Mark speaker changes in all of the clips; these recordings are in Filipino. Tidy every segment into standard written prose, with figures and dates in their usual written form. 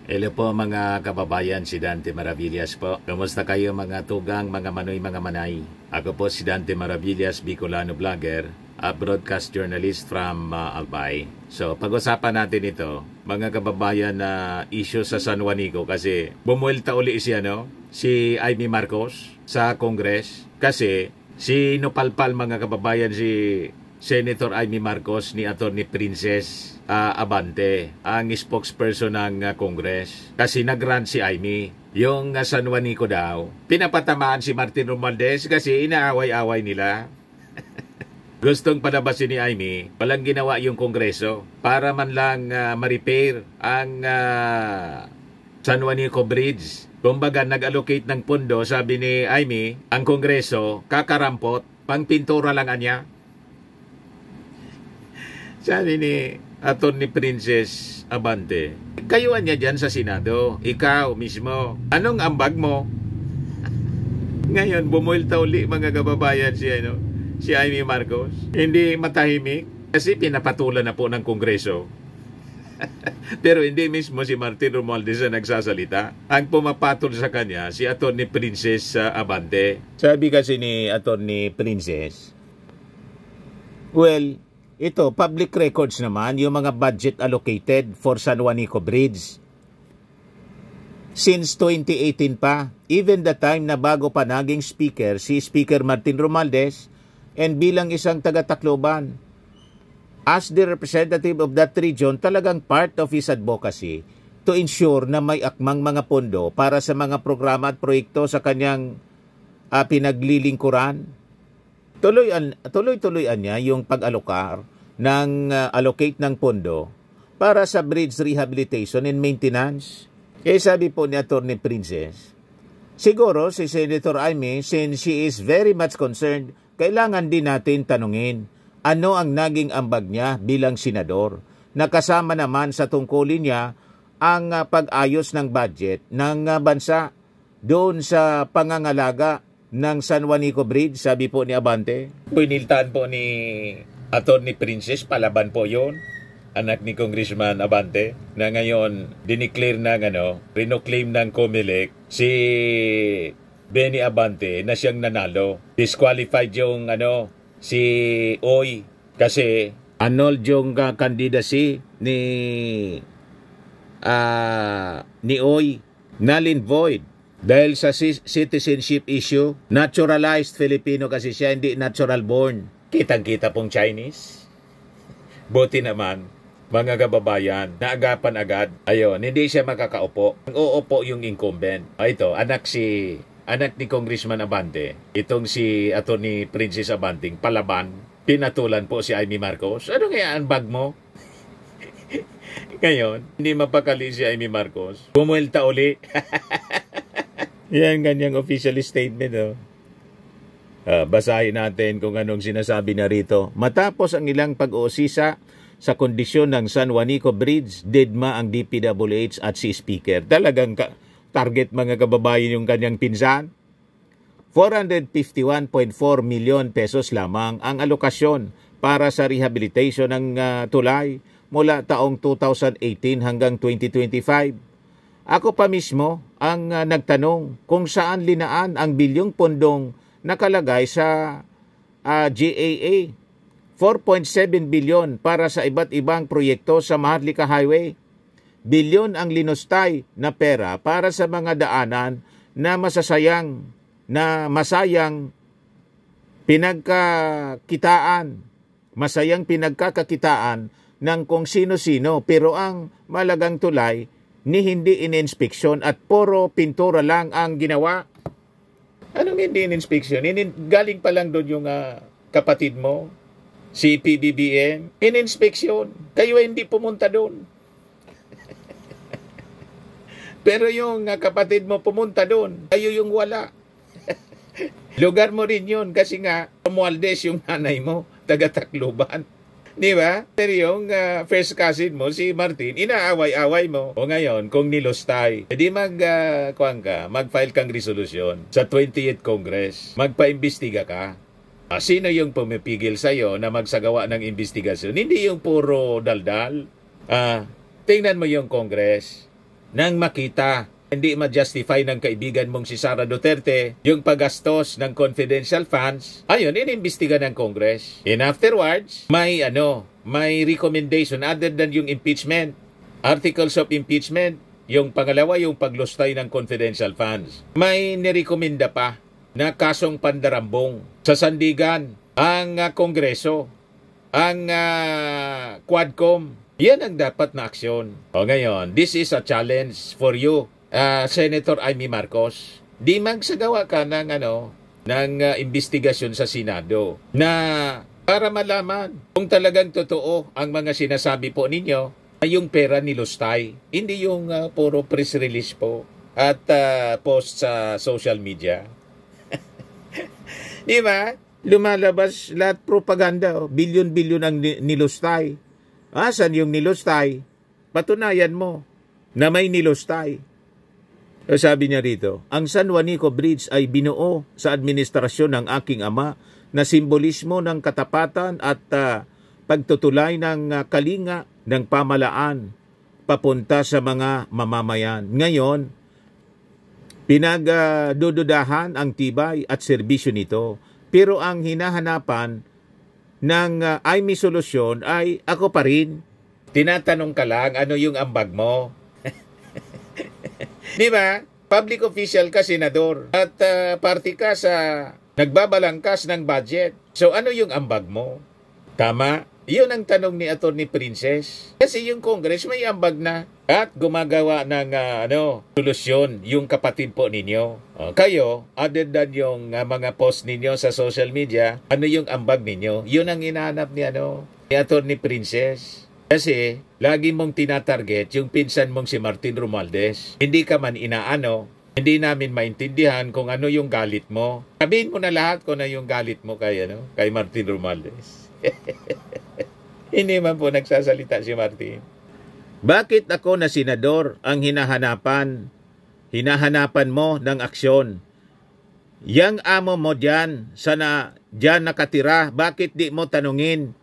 Speaker 1: Hello po mga kababayan, si Dante Maravillas po. Kumusta kayo mga tugang, mga manoy, mga manay? Ako po si Dante Maravillas, Bicolano vlogger, a broadcast journalist from Albay. So pag-usapan natin ito, mga kababayan, na issue sa San Juanico kasi bumuelta uli si Amy Marcos sa Congress kasi si Nopalpal mga kababayan, si Senator Amy Marcos ni Atty. Princess Abante, ang spokesperson ng Congress. Kasi nag-run si Amy. Yung San Juanico daw, pinapatamaan si Martin Romualdez kasi inaaway-away nila. Gustong palabasin ni Amy, walang ginawa yung Kongreso para man lang ma-repair ang San Juanico Bridge. Kumbaga, nag-allocate ng pondo, sabi ni Amy, ang Kongreso, kakarampot, pang pintura lang anya. Sabi ni Atty. Princess Abante, kayuan niya dyan sa Senado, ikaw mismo, anong ambag mo? Ngayon, bumuelta uli mga kababayan si Amy Marcos. Hindi matahimik kasi pinapatulan na po ng Kongreso. Pero hindi mismo si Martin Romualdez na nagsasalita. Ang pumapatol sa kanya, si Atty. Princess Abante. Sabi kasi ni Atty. Princess, well, ito, public records naman, yung mga budget allocated for San Juanico Bridge. Since 2018 pa, even the time na bago pa naging speaker, si Speaker Martin Romualdez, and bilang isang taga-Tacloban, as the representative of that region, talagang part of his advocacy to ensure na may akmang mga pondo para sa mga programa at proyekto sa kanyang pinaglilingkuran. Tuloy-tuloyan niya yung pag-alokar ng allocate ng pondo para sa bridge rehabilitation and maintenance. Kaya sabi po ni Atty. Princess, siguro si Senator Amy, since she is very much concerned, kailangan din natin tanungin ano ang naging ambag niya bilang senador. Nakasama naman sa tungkulin niya ang pag-ayos ng budget ng bansa doon sa pangangalaga ng San Juanico Bridge, sabi po ni Abante. Piniltaan po ni Atty. Princess, palaban po yon, anak ni Congressman Abante, na ngayon dineclare ng renoclaim ng COMELEC si Benny Abante na siyang nanalo. Disqualified yung si Oy kasi annulled yung candidacy ni Oy, null and void. Dahil sa citizenship issue, naturalized Filipino kasi siya, hindi natural born. Kitang-kita pong Chinese. Buti naman, mga kababayan, naagapan agad. Ayun, hindi siya makakaupo. Ang uupo yung incumbent. Ito, anak ni Congressman Abante. Itong si Atty. Princess Abante, palaban. Pinatulan po si Amy Marcos. Ano kaya ang bag mo? Ngayon, hindi mapakali si Amy Marcos. Bumuelta uli. Yan ganyang official statement. Basahin natin kung anong sinasabi na rito. Matapos ang ilang pag-uusisa sa kondisyon ng San Juanico Bridge, didma ang DPWH at si Speaker. Talagang target mga kababayan yung kanyang pinsan. 451.4 milyon pesos lamang ang alokasyon para sa rehabilitation ng tulay mula taong 2018 hanggang 2025. Ako pa mismo ang nagtanong kung saan linaan ang bilyong pondong nakalagay sa GAA. 4.7 bilyon para sa iba't ibang proyekto sa Maharlika Highway. Bilyon ang linustay na pera para sa mga daanan na masayang pinagkakakitaan ng kung sino-sino, pero ang malagang tulay ni hindi in-inspeksyon at puro pintura lang ang ginawa. Anong hindi in-inspeksyon? Galing pa lang doon yung kapatid mo, si PBBM, in-inspeksyon. Kayo hindi pumunta doon. Pero yung kapatid mo pumunta doon, kayo yung wala. Lugar mo rin yun kasi nga, Romualdez yung nanay mo, taga-Tacloban. Di ba? Pero yung first cousin mo, si Martin, inaaway-away mo. O ngayon, kung nilostay, edi mag-file kang resolusyon sa 20th Congress. Magpa-imbestiga ka. Sino yung pumipigil sa'yo na magsagawa ng investigasyon? Hindi yung puro daldal. Tingnan mo yung Congress. nang makita hindi ma-justify ng kaibigan mong si Sara Duterte yung paggastos ng confidential funds, ayun, inimbestiga ng Congress. And afterwards, may recommendation other than yung impeachment, articles of impeachment, yung pangalawa, yung paglustay ng confidential funds. May nirekomenda pa na kasong pandarambong sa sandigan ang Kongreso, ang Quadcom. Yan ang dapat na aksyon. O ngayon, this is a challenge for you, Senator Amy Marcos. Di magsagawa ka ng investigasyon sa Senado na para malaman kung talagang totoo ang mga sinasabi po ninyo ay yung pera nilustay, hindi yung puro press release po at post sa social media. Di ba? Lumalabas lahat propaganda, bilyon-bilyon ang nilustay. Asan yung nilustay? Patunayan mo na may nilustay. Sabi niya rito, ang San Juanico Bridge ay binuo sa administrasyon ng aking ama na simbolismo ng katapatan at pagtutulay ng kalinga ng pamalaan papunta sa mga mamamayan. Ngayon, pinagdududahan ang tibay at serbisyo nito. Pero ang hinahanapan ng Amy solusyon ay ako pa rin. Tinatanong ka lang, ano yung ambag mo? Di ba? Public official ka, senador. At party ka sa nagbabalangkas ng budget. So ano yung ambag mo? Tama? Yun ang tanong ni Atty. Princess. Kasi yung Congress may ambag na at gumagawa ng solusyon yung kapatid po ninyo. Kayo, other than yung mga post ninyo sa social media, ano yung ambag ninyo? Yun ang hinahanap ni Atty. Princess. Kasi lagi mong tinatarget yung pinsan mong si Martin Romualdez. Hindi ka man hindi namin maintindihan kung ano yung galit mo. Sabihin mo na lahat kung ano yung galit mo kay Martin Romualdez. Hindi man po nagsasalita si Martin. Bakit ako na senador ang hinahanapan mo ng aksyon? Yang amo mo dyan, sana dyan nakatira, bakit di mo tanungin?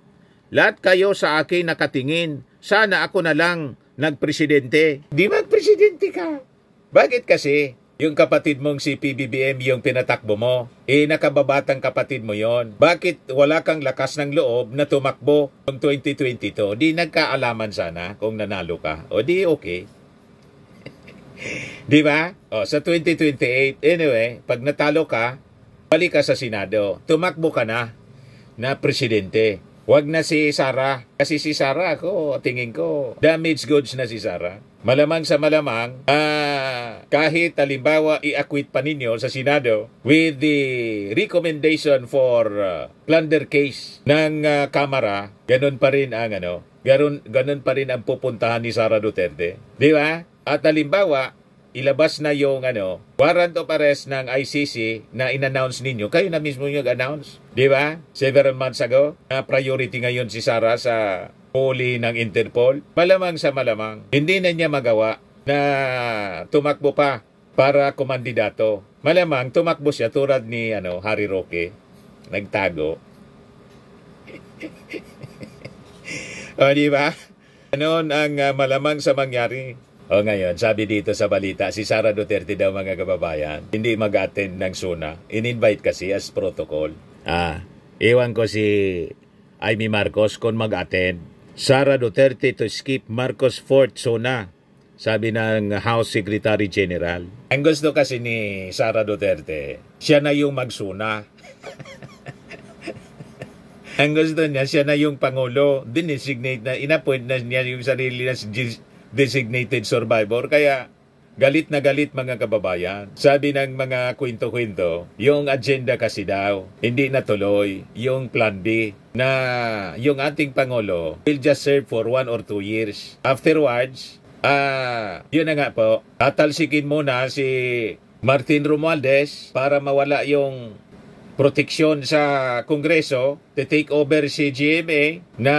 Speaker 1: Lahat kayo sa akin nakatingin, sana ako na lang nagpresidente. Di magpresidente ka. Bakit kasi? Yung kapatid mong si PBBM yung pinatakbo mo, nakababatang kapatid mo yon. Bakit wala kang lakas ng loob na tumakbo noong 2022? Di nagkaalaman sana kung nanalo ka. O di okay. Di ba? Sa 2028, anyway, pag natalo ka, balik ka sa Senado. Tumakbo ka na presidente. Wag na si Sara. Kasi si Sara tingin ko, damaged goods na si Sara. Malamang sa malamang, kahit halimbawa i-acquit pa ninyo sa Senado with the recommendation for plunder case ng Kamara, ganun pa rin ganun pa rin ang pupuntahan ni Sara Duterte. Di ba? At halimbawa, ilabas na yung warrant of arrest ng ICC na in-announce ninyo. Kayo na mismo yung announce. Di ba? Several months ago, priority ngayon si Sara sa huli ng Interpol. Malamang sa malamang, hindi na niya magawa na tumakbo pa para kumandidato. Malamang tumakbo siya tulad ni Harry Roque. Nagtago. Di ba? Ano ang malamang sa mangyari? Ngayon, sabi dito sa balita, si Sara Duterte daw mga kababayan, hindi mag-attend ng SUNA. In-invite kasi as protocol. Iwan ko si Amy Marcos kung mag-attend. Sara Duterte to skip Marcos 4th SUNA, sabi ng House Secretary General. Ang gusto kasi ni Sara Duterte, siya na yung mag-SUNA. Ang gusto niya, siya na yung Pangulo. Dinesignate na, inappoint na niya yung sarili na designated survivor. Kaya galit na galit mga kababayan. Sabi ng mga kwento-kwento, yung agenda kasi daw, hindi natuloy. Yung plan B na yung ating Pangulo will just serve for 1 or 2 years. Afterwards, yun na nga po, tatalsikin muna si Martin Romualdez para mawala yung proteksyon sa Kongreso, to take over si GMA na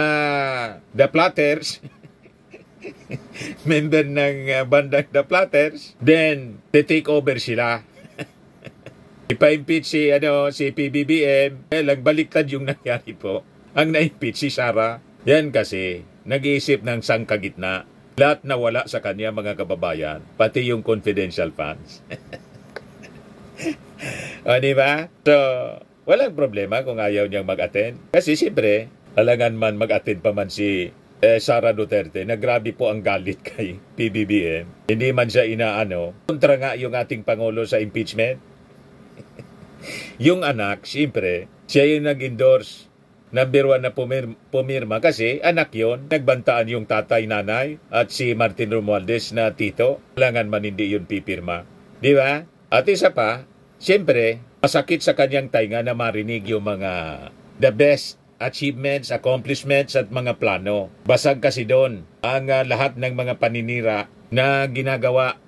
Speaker 1: the plotters, member ng bandang The Platters, then take over sila. Ipa-impeach si PBBM, lang baliktad yung nangyari po. Ang na-impeach si Sara. Yan kasi, nag-iisip ng sangkagitna. Lahat nawala sa kanya, mga kababayan, pati yung confidential funds. O, di ba? So, walang problema kung ayaw niyang mag-attend. Kasi siyempre, alangan man mag-attend pa man si Sara Duterte na grabe po ang galit kay PBBM. Hindi man siya inaano. Kontra nga yung ating Pangulo sa impeachment. Yung anak, siyempre, siya yung nag-endorse. Number 1 na pumirma kasi anak yon, nagbantaan yung tatay, nanay at si Martin Romualdez na tito. Alangan man hindi yun pipirma. Di ba? At isa pa, siyempre, masakit sa kanyang tainga na marinig yung mga the best achievements, accomplishments at mga plano. Basag kasi doon ang lahat ng mga paninira na ginagawa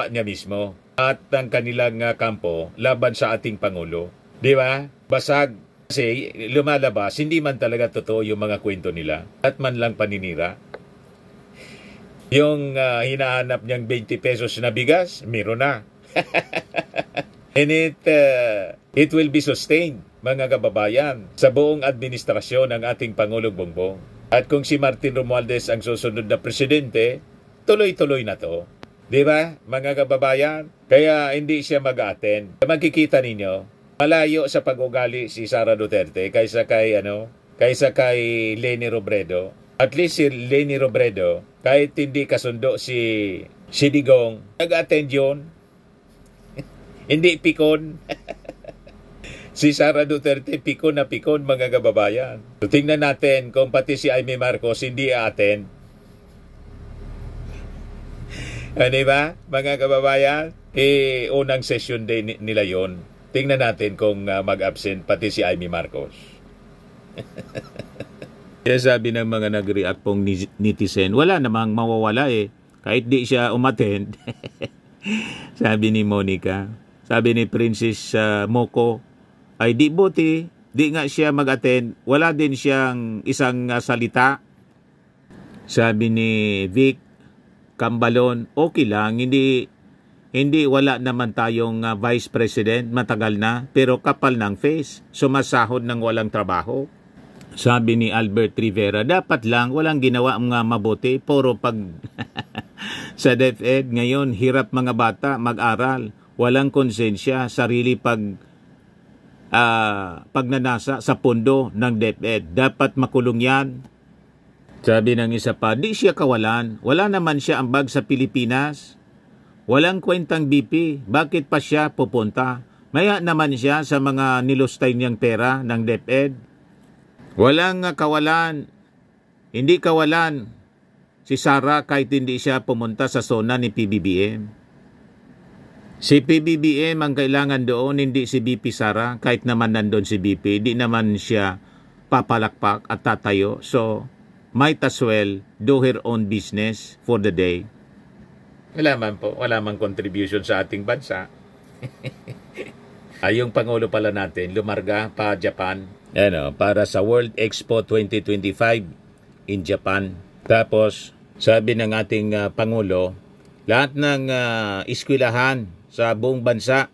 Speaker 1: niya mismo at ang kanilang kampo laban sa ating Pangulo. Di ba? Basag. Kasi lumalabas, hindi man talaga totoo yung mga kwento nila at man lang paninira. Yung hinahanap niyang 20 pesos na bigas, meron na. And it will be sustained, mga kababayan, sa buong administrasyon ng ating Pangulong Bongbong. At kung si Martin Romualdez ang susunod na presidente, tuloy-tuloy na to. Di ba, mga kababayan? Kaya hindi siya mag-attend. Magkikita ninyo, malayo sa pag-ugali si Sara Duterte kaysa kay Leni Robredo. At least si Leni Robredo, kahit hindi kasundo si Digong, nag-attend yun. Hindi pikon. Si Sara Duterte, pikon na pikon, mga kababayan. So, tingnan natin kung pati si Amy Marcos hindi a-attend. Ano ba, mga kababayan? Unang session day nila yon. Tingnan natin kung mag-absent pati si Amy Marcos. Kaya sabi ng mga nag-react pong netizen, wala namang mawawala kahit di siya umattend. Sabi ni Monica, sabi ni Princess Moko, ay di buti, di nga siya mag-attend, wala din siyang isang salita. Sabi ni Vic Cambalon, okay lang, hindi wala naman tayong vice president, matagal na, pero kapal ng face, sumasahod ng walang trabaho. Sabi ni Albert Rivera, dapat lang, walang ginawa mga mabuti, puro pag sa DepEd. Ngayon, hirap mga bata mag-aral, walang konsensya, sarili pagnanasa sa pondo ng DepEd. Dapat makulong yan. Sabi ng isa pa, di siya kawalan, wala naman siya ambag sa Pilipinas. Walang kwentang BP, bakit pa siya pupunta? Maya naman siya sa mga nilustay niyang pera ng DepEd. Walang kawalan, hindi kawalan si Sara kahit hindi siya pumunta sa zona ni PBBM. Si PBBM ang kailangan doon, hindi si BP Sara. Kahit naman nandun si BP, di naman siya papalakpak at tatayo. So, might as well do her own business for the day. Wala man po, wala man contribution sa ating bansa. Yung Pangulo pala natin, lumarga pa Japan para sa World Expo 2025 in Japan. Tapos, sabi ng ating Pangulo, lahat ng eskwelahan sa buong bansa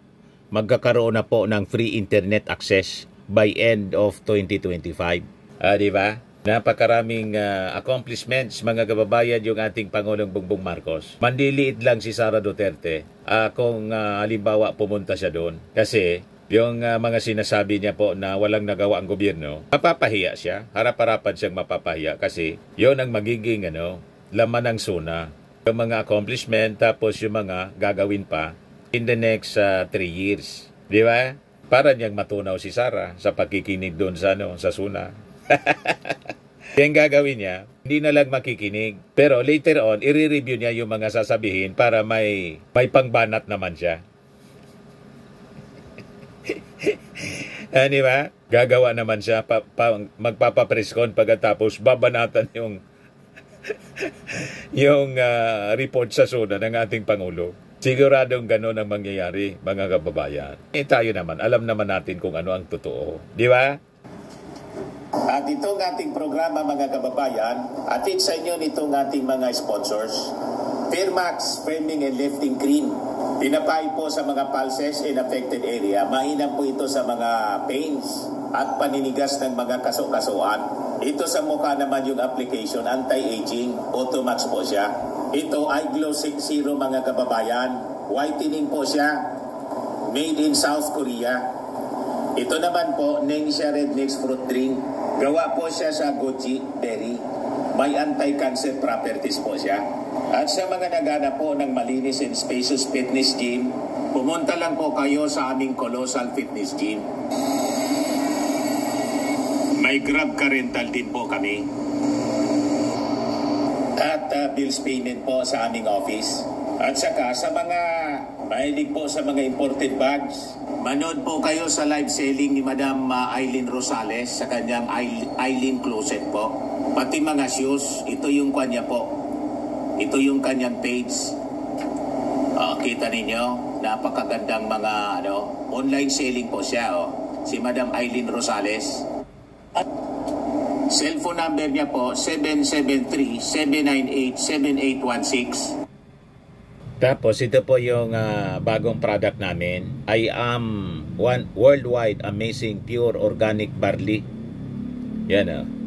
Speaker 1: magkakaroon na po ng free internet access by end of 2025. Di ba? Napakaraming accomplishments, mga kababayan, yung ating Pangulong Bongbong Marcos. Mandiliit lang si Sara Duterte kung halimbawa pumunta siya doon. Kasi yung mga sinasabi niya po na walang nagawa ang gobyerno, mapapahiya siya. Harap-harapan siyang mapapahiya kasi yon ang magiging laman ng SUNA. Yung mga accomplishment tapos yung mga gagawin pa in the next 3 years. Di ba? Para niyang matunaw si Sara sa pagkikinig doon sa SUNA. Yung gagawin niya, hindi na lang makikinig. Pero later on, i-review niya yung mga sasabihin para may pangbanat naman siya. Di ba? Gagawa naman siya, magpapapreskon pagkatapos babanatan yung report sa SUNA ng ating Pangulo. Siguradong gano'n ang mangyayari, mga kababayan. Tayo naman, alam naman natin kung ano ang totoo. Di ba?
Speaker 2: At itong ating programa, mga kababayan, atid sa inyo nitong ating mga sponsors. Fairmax Framing and Lifting Cream. Pinapay po sa mga pulses in affected area. Mainam po ito sa mga pains at paninigas ng mga kaso-kasuan. Ito sa mukha naman yung application, anti-aging, Automax po siya. Ito ay Glow 60 mga kababayan. Whitening po siya. Made in South Korea. Ito naman po, Nengxia Red Mix Fruit Drink. Gawa po siya sa goji berry. May anti-cancer properties po siya. At sa mga naghanap po ng malinis and spacious fitness gym, pumunta lang po kayo sa aming Colossal Fitness Gym. May Grab car rental din po kami. At bills payment po sa aming office. At saka sa mga mahilig po sa mga imported bags, manood po kayo sa live selling ni Madam Aileen Rosales sa kanyang Aileen Closet po. Pati mga shoes, ito yung kanya po. Ito yung kanyang page. Kita ninyo, napakagandang mga online selling po siya. Si Madam Aileen Rosales. At cellphone number niya po, 773-798-7816.
Speaker 1: Tapos ito po yung bagong product namin. I am worldwide amazing pure organic barley. Yan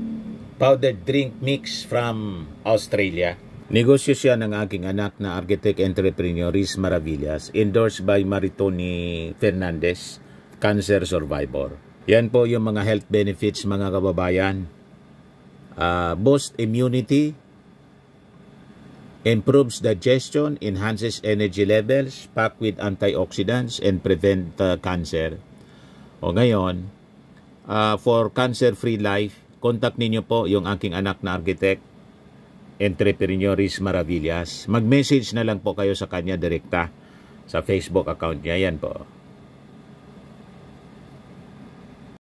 Speaker 1: powdered drink mix from Australia. Negosyo siya ng aking anak na architect entrepreneur Riz Maravillas, endorsed by Maritoni Fernandez, cancer survivor. Yan po yung mga health benefits mga kababayan. Boost immunity, improves digestion, enhances energy levels, packed with antioxidants, and prevent cancer. Ngayon, for cancer-free life, contact ninyo po yung aking anak na architect, entrepreneur Riz Maravillas. Mag-message na lang po kayo sa kanya direkta sa Facebook account niya. Yan po.